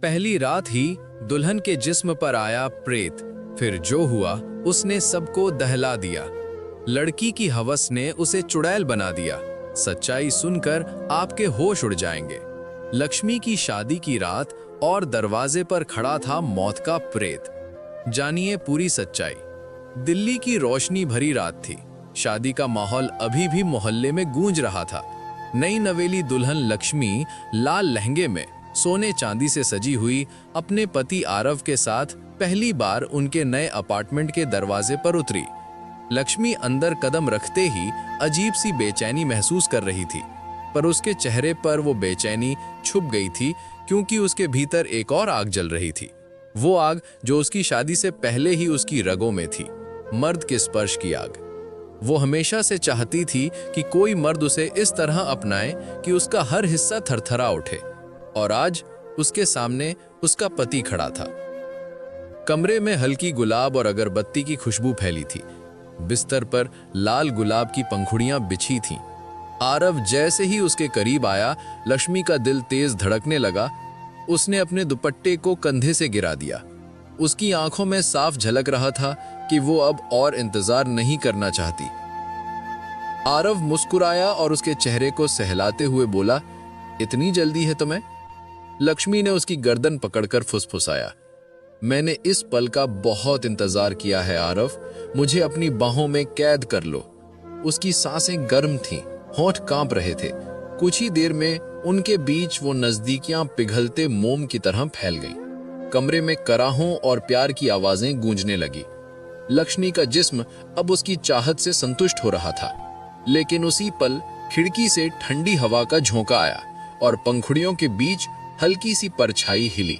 पहली रात ही दुल्हन के जिस्म पर आया प्रेत। फिर जो हुआ उसने सबको दहला दिया। लड़की की हवस ने उसे चुड़ैल बना दिया। सच्चाई सुनकर आपके होश उड़ जाएंगे। लक्ष्मी की शादी की रात और दरवाजे पर खड़ा था मौत का प्रेत। जानिए पूरी सच्चाई। दिल्ली की रोशनी भरी रात थी। शादी का माहौल अभी भी मोहल्ले में गूंज रहा था। नई नवेली दुल्हन लक्ष्मी लाल लहंगे में सोने चांदी से सजी हुई अपने पति आरव के साथ पहली बार उनके नए अपार्टमेंट के दरवाजे पर उतरी। लक्ष्मी अंदर कदम रखते ही अजीब सी बेचैनी महसूस कर रही थी, पर उसके चेहरे पर वो बेचैनी छुप गई थी क्योंकि उसके भीतर एक और आग जल रही थी। वो आग जो उसकी शादी से पहले ही उसकी रगों में थी, मर्द के स्पर्श की आग। वो हमेशा से चाहती थी कि कोई मर्द उसे इस तरह अपनाए कि उसका हर हिस्सा थरथरा उठे, और आज उसके सामने उसका पति खड़ा था। कमरे में हल्की गुलाब और अगरबत्ती की खुशबू फैली थी। बिस्तर पर लाल गुलाब की पंखुड़ियां बिछी थीं। आरव जैसे ही उसके करीब आया, लक्ष्मी का दिल तेज धड़कने लगा। उसने अपने दुपट्टे को कंधे से गिरा दिया। उसकी आंखों में साफ झलक रहा था कि वो अब और इंतजार नहीं करना चाहती। आरव मुस्कुराया और उसके चेहरे को सहलाते हुए बोला, इतनी जल्दी है तुम्हें? लक्ष्मी ने उसकी गर्दन पकड़कर फुसफुसाया, मैंने इस पल का बहुत इंतजार किया है आरव, मुझे अपनी बाहों में कैद कर लो। उसकी सांसें गर्म थीं, होंठ कांप रहे थे। कुछ ही देर में उनके बीच वो नजदीकियां पिघलते मोम की तरह फैल गईं। कमरे में कराहों और प्यार की आवाजें गूंजने लगी। लक्ष्मी का जिस्म अब उसकी चाहत से संतुष्ट हो रहा था, लेकिन उसी पल खिड़की से ठंडी हवा का झोंका आया और पंखुड़ियों के बीच हल्की सी परछाई हिली।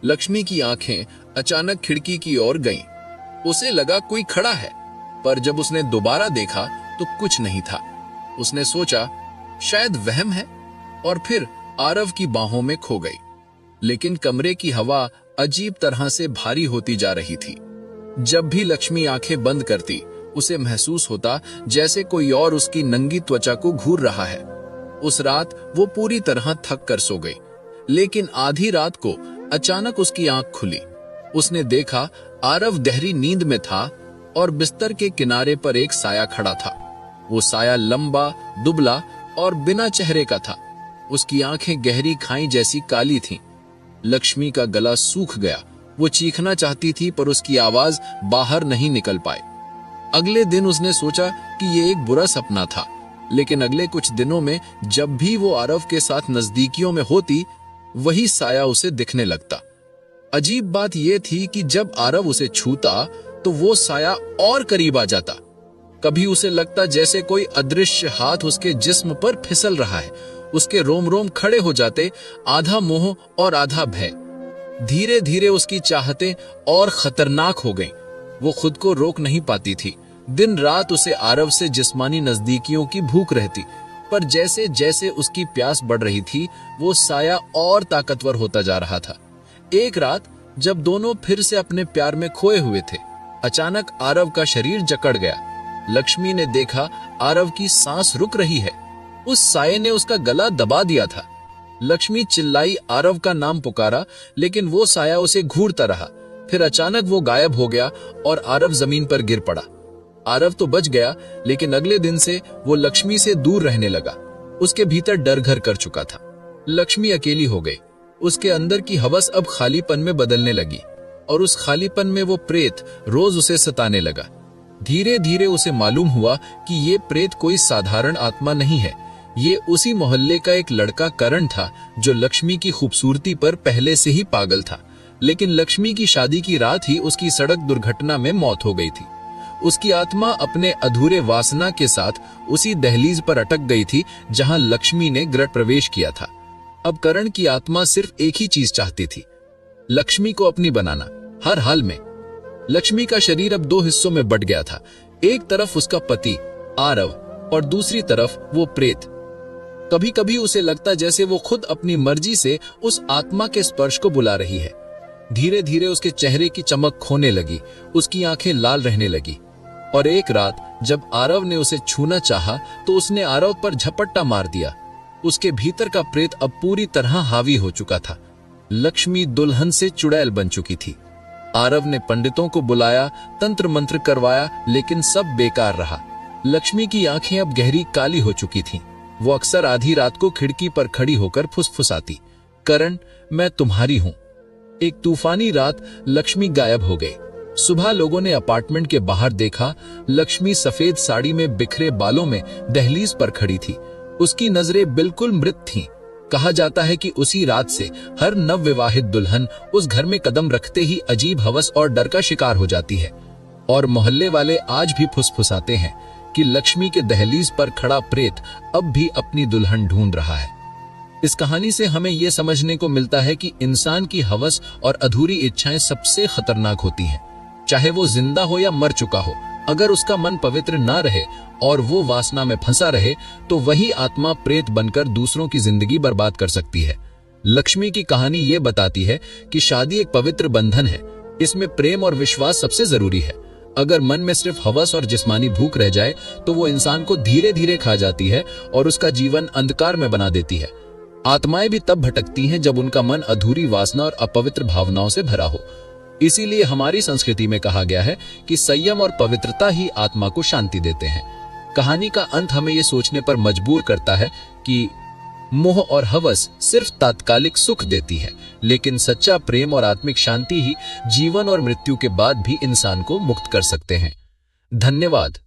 लक्ष्मी की आंखें अचानक खिड़की की ओर गईं। उसे लगा कोई खड़ा है, पर जब उसने दोबारा देखा तो कुछ नहीं था। उसने सोचा शायद वहम है, और फिर आरव की बाहों में खो गई। लेकिन कमरे की हवा अजीब तरह से भारी होती जा रही थी। जब भी लक्ष्मी आंखें बंद करती, उसे महसूस होता जैसे कोई और उसकी नंगी त्वचा को घूर रहा है। उस रात वो पूरी तरह थक कर सो गई, लेकिन आधी रात को अचानक उसकी आंख खुली। उसने देखा आरव गहरी नींद में था और बिस्तर के किनारे पर एक साया खड़ा था। वो साया लंबा, दुबला और बिना चेहरे का था। उसकी आंखें गहरी खाई जैसी काली थीं। लक्ष्मी का गला सूख गया। वो चीखना चाहती थी, पर उसकी आवाज बाहर नहीं निकल पाई। अगले दिन उसने सोचा कि ये एक बुरा सपना था, लेकिन अगले कुछ दिनों में जब भी वो आरव के साथ नजदीकियों में होती, वही साया उसे दिखने लगता। अजीब बात यह थी कि जब आरव उसे छूता तो वो साया और करीब आ जाता। कभी उसे लगता जैसे कोई अदृश्य हाथ उसके जिस्म पर फिसल रहा है। उसके रोम रोम खड़े हो जाते, आधा मोह और आधा भय। धीरे धीरे उसकी चाहतें और खतरनाक हो गईं। वो खुद को रोक नहीं पाती थी। दिन रात उसे आरव से जिस्मानी नजदीकियों की भूख रहती, पर जैसे जैसे उसकी प्यास बढ़ रही थी, वो साया और ताकतवर होता जा रहा था। एक रात जब दोनों फिर से अपने प्यार में खोए हुए थे, अचानक आरव का शरीर जकड़ गया। लक्ष्मी ने देखा आरव की सांस रुक रही है। उस साये ने उसका गला दबा दिया था। लक्ष्मी चिल्लाई, आरव का नाम पुकारा, लेकिन वो साया उसे घूरता रहा। फिर अचानक वो गायब हो गया और आरव जमीन पर गिर पड़ा। आरव तो बच गया, लेकिन अगले दिन से वो लक्ष्मी से दूर रहने लगा। उसके भीतर डर घर कर चुका था। लक्ष्मी अकेली हो गई। उसके अंदर की हवस अब खालीपन में बदलने लगी, और उस खालीपन में वो प्रेत रोज उसे सताने लगा। धीरे धीरे उसे मालूम हुआ कि ये प्रेत कोई साधारण आत्मा नहीं है। ये उसी मोहल्ले का एक लड़का करण था, जो लक्ष्मी की खूबसूरती पर पहले से ही पागल था। लेकिन लक्ष्मी की शादी की रात ही उसकी सड़क दुर्घटना में मौत हो गई थी। उसकी आत्मा अपने अधूरे वासना के साथ उसी दहलीज पर अटक गई थी जहां लक्ष्मी ने गृह प्रवेश किया था। अब करण की आत्मा सिर्फ एक ही चीज चाहती थी, लक्ष्मी को अपनी बनाना, हर हाल में। लक्ष्मी का शरीर अब दो हिस्सों में बट गया था। एक तरफ उसका पति आरव और दूसरी तरफ वो प्रेत। कभी कभी उसे लगता जैसे वो खुद अपनी मर्जी से उस आत्मा के स्पर्श को बुला रही है। धीरे धीरे उसके चेहरे की चमक खोने लगी, उसकी आंखें लाल रहने लगी। और एक रात जब आरव ने उसे छूना चाहा तो उसने आरव पर झपट्टा मार दिया। उसके भीतर का प्रेत अब पूरी तरह हावी हो चुका था। लक्ष्मी दुल्हन से चुड़ैल बन चुकी थी। आरव ने पंडितों को बुलाया, तंत्र मंत्र करवाया, लेकिन सब बेकार रहा। लक्ष्मी की आंखें अब गहरी काली हो चुकी थीं। वो अक्सर आधी रात को खिड़की पर खड़ी होकर फुसफुसाती, करण, मैं तुम्हारी हूं। एक तूफानी रात लक्ष्मी गायब हो गई। सुबह लोगों ने अपार्टमेंट के बाहर देखा, लक्ष्मी सफेद साड़ी में बिखरे बालों में दहलीज पर खड़ी थी। उसकी नजरें बिल्कुल मृत थीं। कहा जाता है कि उसी रात से हर नवविवाहित दुल्हन उस घर में कदम रखते ही अजीब हवस और डर का शिकार हो जाती है। और मोहल्ले वाले आज भी फुसफुसाते हैं कि लक्ष्मी के दहलीज पर खड़ा प्रेत अब भी अपनी दुल्हन ढूंढ रहा है। इस कहानी से हमें यह समझने को मिलता है कि इंसान की हवस और अधूरी इच्छाएं सबसे खतरनाक होती हैं। चाहे वो जिंदा हो या मर चुका हो, अगर उसका मन पवित्र ना रहे और वो वासना में फंसा रहे, तो वही आत्मा प्रेत बनकर दूसरों की जिंदगी बर्बाद कर सकती है। लक्ष्मी की कहानी ये बताती है कि शादी एक पवित्र बंधन है। इसमें प्रेम और विश्वास सबसे जरूरी है। अगर मन में सिर्फ हवस और जिस्मानी भूख रह जाए, तो वो इंसान को धीरे धीरे खा जाती है और उसका जीवन अंधकार में बना देती है। आत्माएं भी तब भटकती हैं जब उनका मन अधूरी वासना और अपवित्र भावनाओं से भरा हो। इसीलिए हमारी संस्कृति में कहा गया है कि संयम और पवित्रता ही आत्मा को शांति देते हैं। कहानी का अंत हमें यह सोचने पर मजबूर करता है कि मोह और हवस सिर्फ तात्कालिक सुख देती है, लेकिन सच्चा प्रेम और आत्मिक शांति ही जीवन और मृत्यु के बाद भी इंसान को मुक्त कर सकते हैं। धन्यवाद।